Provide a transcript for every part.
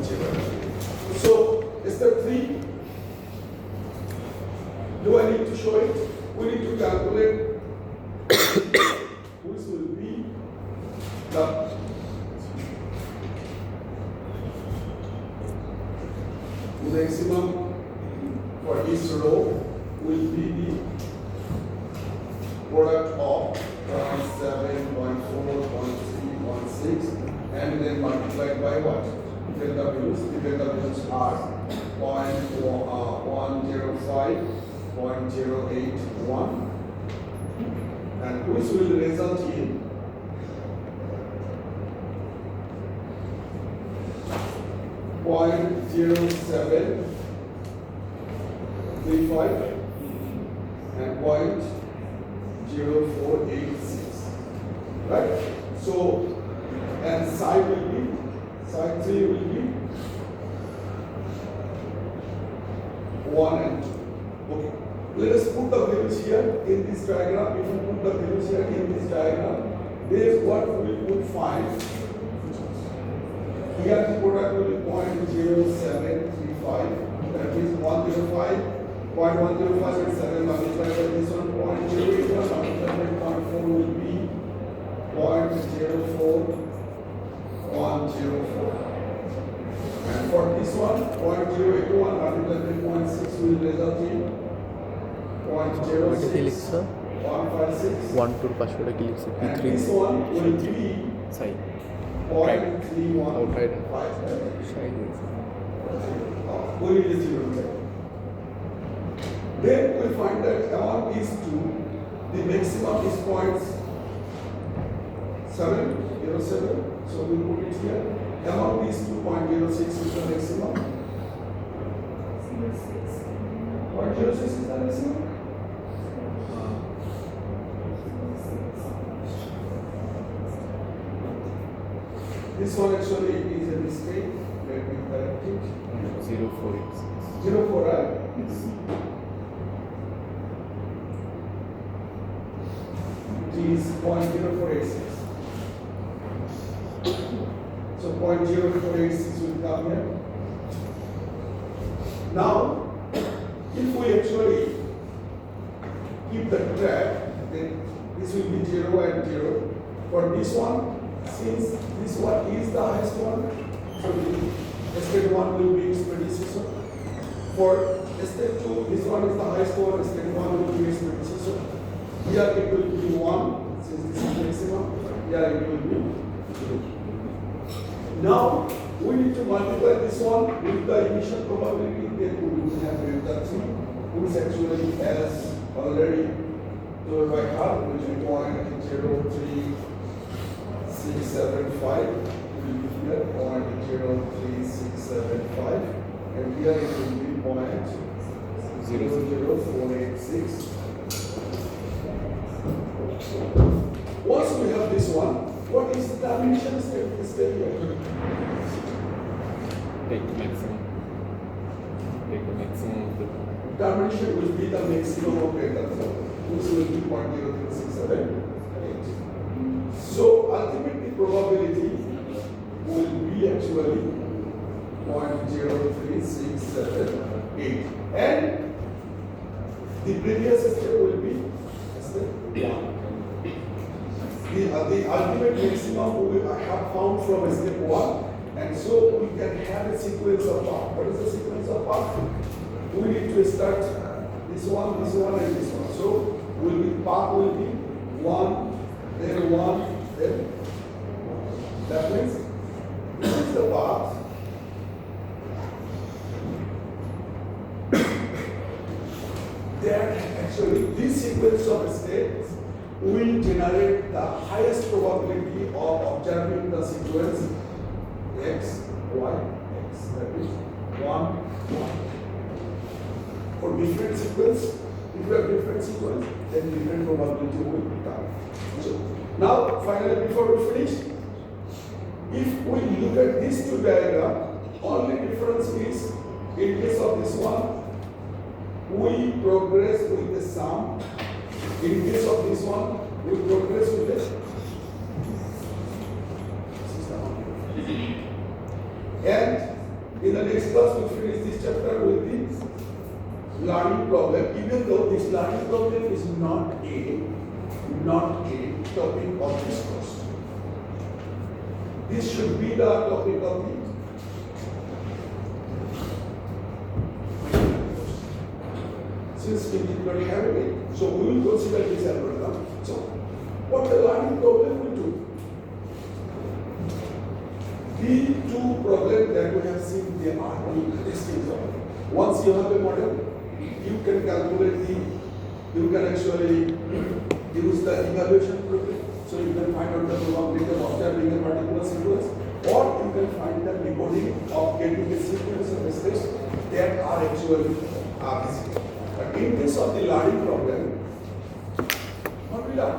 0. So step 3. Do I need to show it? We need to calculate which will be the maximum for each row will be the product of 0.7, 0.4, 0.3, 0.6 and then multiplied by what? Delta values are 105, 0.081 and which will result in 0.0735 and 0.0486, right? So, and side 3 will be 1 and 2. Okay. Let us put the values here in this diagram. If we put the values here in this diagram, this is what we would find. Here the product will be 0.0735. That means 105. 0.105 and 7 multiplied by this one. 0.081 multiplied by 0.4 will be 0.04104. And for this one, 0.081 multiplied by 0.6 will result in 0.06. 156. 1 2 পাঁচশোটা কি লিখছে And P3 this one will be Sai 0.315. Sai Only the 0 there. Then we find that amount is 2. The maximum is 0.707. So we put it here. Amount is 2.06 is the maximum. 0.06 is the maximum. This one actually is a mistake. Let me correct it. 0486 04, right? It is 0.0486. So 0.0486 will come here. Now, if we actually keep the track, then this will be 0 and 0. For this one, since this one is the highest one, so the step 1 will be its predecessor. For step 2, this one is the highest one, step 1 will be its predecessor. Here it will be 1, since this is maximum. Here it will be 2. Now, we need to multiply this one with the initial probability, then we will have delta 3, which actually has already told by heart, which is 0.03675 will be here, 0.03675, and here it will be 0.00486. Once we have this one, what is the dimension step here? take the maximum of the Dimension will be the maximum of delta 4, which will be 0.03678. So ultimately probability will be actually 0.03678, and the previous step will be step 1. The ultimate maximum we have found from step 1, and so we can have a sequence of path. What is the sequence of path? We need to start this one, and this one. So path will be 1, then 1, then 1. That means this is the path. Then actually this sequence of steps will generate the highest probability of observing the sequence x, y, x. That is 1, 1. For different sequence, if you have different sequence, then different probability will become. So now, finally, before we finish, if we look at these two diagrams, only difference is in case of this one, we progress with the sum. In case of this one, we progress with the and In the next class, we'll finish this chapter with the learning problem, even though this learning problem is not a topic of this course. This should be the topic of the since we did not have it, so we will consider this algorithm. So, what the learning problem will do? The two problems that we have seen, they are distinct. Once you have a model, you can calculate you can actually use the evaluation problem. So you can find out the probability of observing a particular sequence, or you can find the decoding of getting a sequence of steps that are actually visible. But in case of the learning problem, what we learn?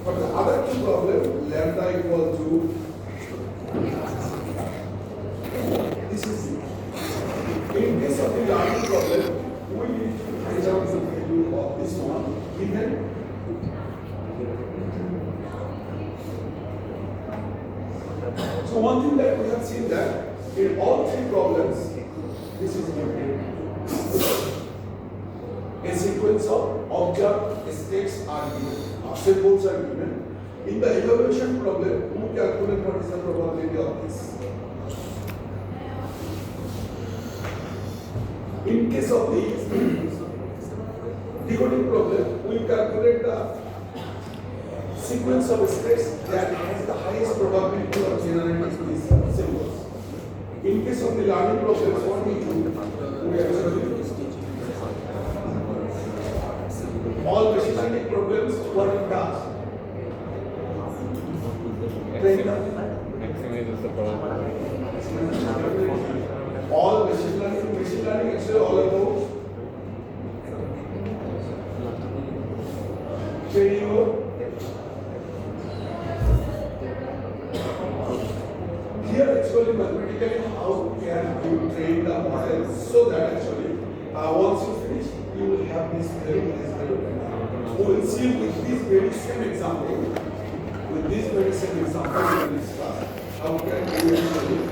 For the other two problems, lambda equal to this is it. In case of the learning problem, we need to find out the value of this one given. So one thing that we have seen that in all three problems, this is given. A sequence of observed states are given, symbols are given. In the evaluation problem, we calculate what is the probability of this. In case of the decoding problem, we calculate the sequence of states that has the highest probability of generating these symbols. In case of the learning problems, what we do, we actually all machine learning problems, what it does? Maximizes the probability. All machine learning actually all about training or here actually mathematically how can you train the model so that actually once you finish you will have this very nice value. We will see with this very same example, we will discuss how can you actually